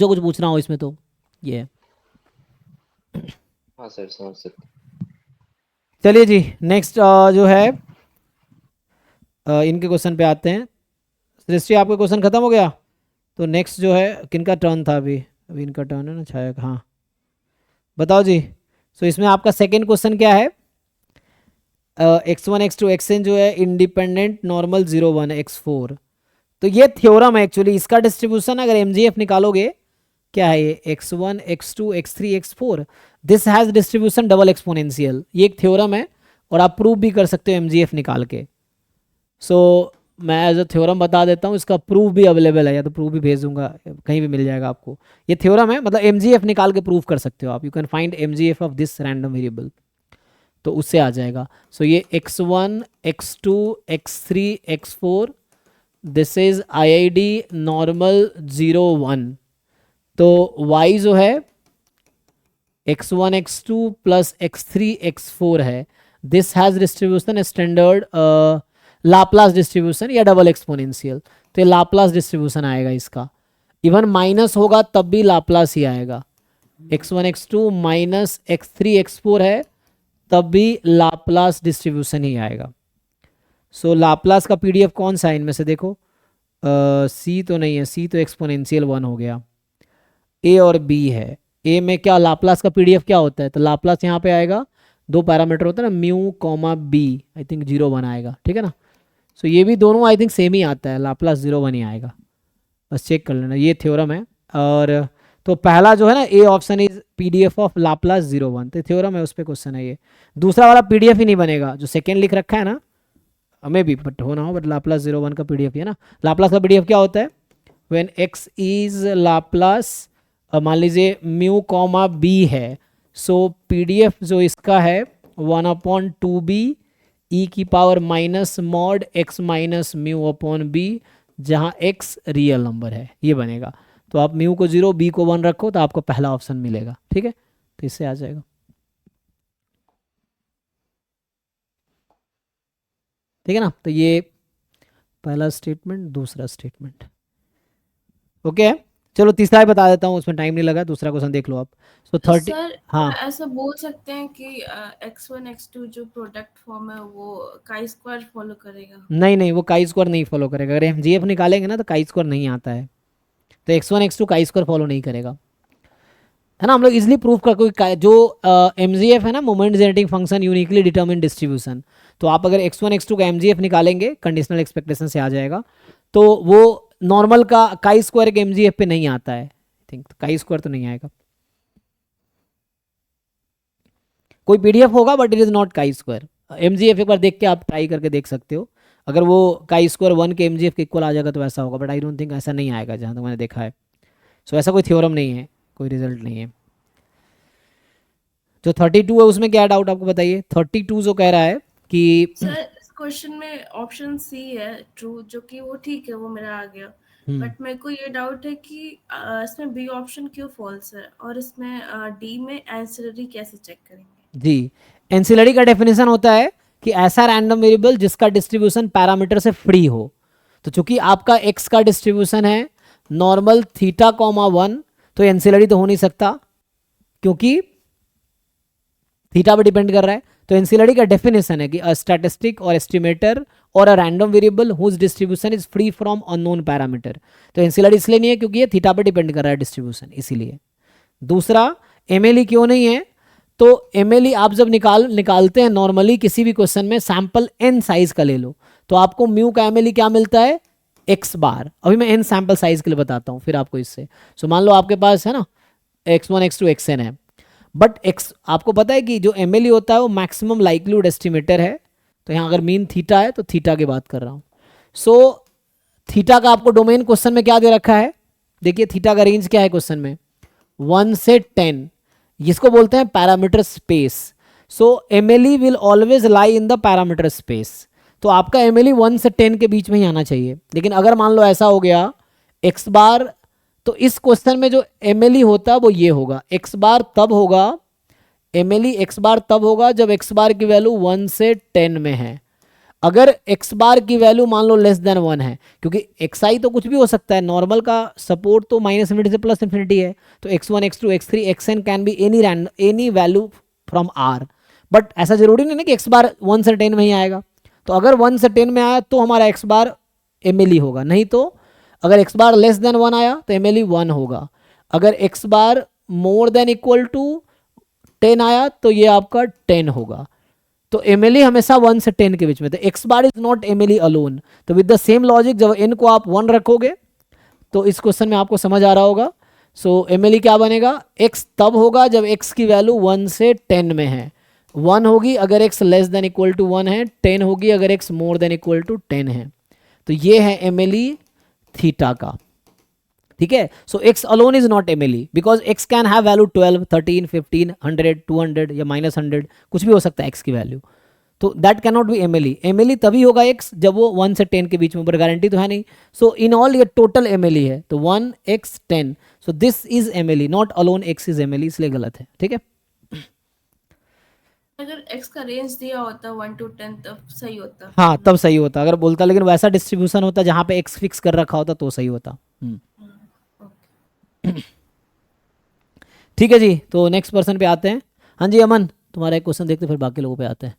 जो कुछ पूछना हो इसमें तो ये है। हाँ सर, समझ सकते। चलिए जी, नेक्स्ट जो है इनके क्वेश्चन पे आते हैं। सृष्टि आपका क्वेश्चन खत्म हो गया, तो नेक्स्ट जो है किनका टर्न था अभी? अभी इनका टर्न है ना, छाया का। हाँ बताओ जी। सो इसमें आपका सेकेंड क्वेश्चन क्या है? x1 x2 xn जो है इंडिपेंडेंट नॉर्मल 0 1 x4। तो ये थ्योरम है एक्चुअली, इसका डिस्ट्रीब्यूशन अगर एमजीएफ निकालोगे, क्या है ये x1 x2 x3 x4, this has distribution double exponential. ये एक थ्योरम है और आप प्रूव भी कर सकते हो एमजीएफ निकाल के। सो मैं एज अ थ्योरम बता देता हूँ, इसका प्रूफ भी अवेलेबल है, या तो प्रूफ भी भेज दूंगा, कहीं भी मिल जाएगा आपको। ये थ्योरम है, मतलब एमजीएफ निकाल के प्रूफ कर सकते हो आप। You can find MGF of this random variable, तो उससे आ जाएगा। सो ये x1 x2 x3 x4, this is IID normal 0 1। तो y जो है x1 x2 plus x3 x4 है, this has distribution standard Laplace distribution या डबल एक्सपोनेंशियल। तो ये लाप्लास डिस्ट्रीब्यूशन आएगा इसका। इवन माइनस होगा तब भी लाप्लास ही आएगा। x1 x2 minus x3 x4 है, तब भी लाप्लास डिस्ट्रीब्यूशन ही आएगा। सो लाप्लास का पीडीएफ कौन सा है इनमें से? देखो, सी तो नहीं है, सी तो एक्सपोनेंशियल 1 हो गया। ए और बी है। ए में क्या लाप्लास का पीडीएफ क्या होता है? तो लाप्लास यहाँ पे आएगा, दो पैरामीटर होता है ना, mu comma b, I think 0 1 आएगा, ठीक है ना। सो ये भी दोनों आई थिंक सेम ही आता है, लाप्लास 0 1 ही आएगा, बस चेक कर लेना। ये थ्योरम है। और तो पहला जो है ना, A option is PDF of Laplace 0 1, तो थ्योरम है, उस पर क्वेश्चन है ये। दूसरा वाला पीडीएफ ही नहीं बनेगा, जो सेकेंड लिख रखा है ना, हमें भी बट होना हो, बट लाप्लास 0 1 का पीडीएफ है ना। लाप्लास का पीडीएफ क्या होता है? व्हेन एक्स इज लाप्लास, मान लीजिए म्यू कॉमा बी है, सो पीडीएफ जो इसका है 1/2b ई की power minus mod x minus mu upon b, जहाँ एक्स रियल नंबर है, ये बनेगा। तो आप म्यू को 0 बी को 1 रखो, तो आपको पहला ऑप्शन मिलेगा, ठीक है। तो इससे आ जाएगा, ठीक है ना। तो ये पहला स्टेटमेंट, दूसरा स्टेटमेंट, ओके। चलो तीसरा ही बता देता हूँ, उसमें टाइम नहीं लगा, दूसरा क्वेश्चन देख लो आप। सो 30। सर हाँ ऐसा बोल सकते हैं कि x1 x2 जो प्रोडक्ट फॉर्म है वो काई स्क्वायर फॉलो करेगा? नहीं नहीं, वो काई स्क्वायर नहीं फॉलो करेगा। अगर एमजीएफ निकालेंगे ना तो काई स्क्वायर नहीं आता है, तो x1 x2 chi square follow नहीं करेगा, है ना। हम लोग इजिली प्रूफ कर कोई जो एमजीएफ है ना, moment generating function uniquely determine distribution. तो आप अगर x1 x2 का एमजीएफ निकालेंगे, कंडीशनल एक्सपेक्टेशन से आ जाएगा। तो वो नॉर्मल का काई स्क्वायर के एमजीएफ पे नहीं आता है, आई थिंक काई स्क्वायर तो नहीं आएगा। कोई पीडीएफ होगा but it is not chi square. MGF एक बार देख के आप ट्राई करके देख सकते हो, अगर वो काई स्क्वायर 1 के एमजीएफ के इक्वल आ जाएगा तो ऐसा होगा, बट आई डोंट थिंक ऐसा नहीं आएगा जहाँ तक मैंने देखा है। सो ऐसा कोई थ्योरम नहीं है, कोई रिजल्ट नहीं है। जो 32 है उसमें क्या डाउट आपको बताइए? 32 जो कह रहा है कि सर इस क्वेश्चन में ऑप्शन सी है ट्रू, जो कि वो ठीक है, वो मेरा आ गया। बट मेरे को ये डाउट है कि इसमें बी ऑप्शन क्यों फॉल्स है, और इसमें डी में एंसिलरी कैसे चेक करेंगे? जी, एंसिलरी का डेफिनेशन होता है कि ऐसा रैंडम वेरिएबल जिसका डिस्ट्रीब्यूशन पैरामीटर से फ्री हो। तो चूंकि आपका एक्स का डिस्ट्रीब्यूशन है नॉर्मल थीटा कॉमा 1, तो एंसिलरी तो हो नहीं सकता क्योंकि थीटा पर डिपेंड कर रहा है। तो एंसिलरी का डेफिनेशन है कि अ स्टैटिस्टिक और एस्टिमेटर और a random variable whose distribution is free from unknown parameter. तो एंसिलरी इसलिए नहीं है क्योंकि ये थीटा पर डिपेंड कर रहा है डिस्ट्रीब्यूशन, इसीलिए। दूसरा, एमएलई क्यों नहीं है? तो एमएलई आप जब निकालते हैं नॉर्मली किसी भी क्वेश्चन में, सैंपल एन साइज का ले लो, तो आपको म्यू का एमएलई क्या मिलता है? एक्स बार। अभी मैं एन सैंपल साइज के लिए बताता हूँ फिर आपको इससे। सो मान लो आपके पास है ना x1 x2 xn है, बट एक्स आपको पता है कि जो एमएलई होता है वो मैक्सिमम लाइक्लीहुड एस्टिमेटर है। तो यहाँ अगर मीन थीटा है तो थीटा की बात कर रहा हूँ। सो थीटा का आपको डोमेन क्वेश्चन में क्या दे रखा है? देखिए थीटा का रेंज क्या है क्वेश्चन में, 1 से 10, जिसको बोलते हैं parameter space. So MLE will always lie in the parameter space. तो आपका एमएलई 1 से 10 के बीच में ही आना चाहिए। लेकिन अगर मान लो ऐसा हो गया एक्स बार, तो इस क्वेश्चन में जो एमएलई होता है वो ये होगा, एक्स बार तब होगा, एमएलई एक्स बार तब होगा जब एक्स बार की वैल्यू 1 से 10 में है। अगर एक्स बार की वैल्यू मान लो लेस देन 1 है, क्योंकि एक्स आई तो कुछ भी हो सकता है, नॉर्मल का सपोर्ट तो माइनस इन्फिनिटी से प्लस इन्फिनिटी है, तो x1 x2 x3 xn can be any value from R, but ऐसा जरूरी नहीं ना कि एक्स बार 1 से 10 में ही आएगा। तो अगर 1 से 10 में आया तो हमारा एक्स बार एम होगा, नहीं तो अगर एक्स बार लेस देन 1 आया तो एम 1 होगा, अगर x bar more than equal to 10 आया तो ये आपका 10 होगा। तो एम हमेशा 1 से 10 के बीच में, तो x bar is not am alone. तो विद द सेम लॉजिक जब n को आप 1 रखोगे तो इस क्वेश्चन में आपको समझ आ रहा होगा। सो एम क्या बनेगा, x तब होगा जब x की वैल्यू 1 से 10 में है, 1 होगी अगर x less than equal to 1 है, 10 होगी अगर x more than equal to 10 है। तो ये है एम थीटा का, ठीक है। So x alone is not M because x can have value 12 13 15 100 200 या -100, कुछ भी हो सकता है x की वैल्यू, तो that can not be M तभी होगा x जब वो 1 से 10 के बीच में, पर गारंटी तो है नहीं। सो इन ऑल ये टोटल एम है, तो 1 x 10, so this is M not alone x is M, इसलिए गलत है, ठीक है। अगर x का रेंज दिया होता 1 to 10 तब सही होता। हाँ तब सही होता अगर बोलता, लेकिन वैसा डिस्ट्रीब्यूशन होता जहाँ पे x फिक्स कर रखा होता तो सही होता। ओके। ठीक है जी, तो नेक्स्ट पर्सन पे आते हैं। हाँ जी अमन, तुम्हारा एक क्वेश्चन देखते फिर बाकी लोगों पे आते हैं।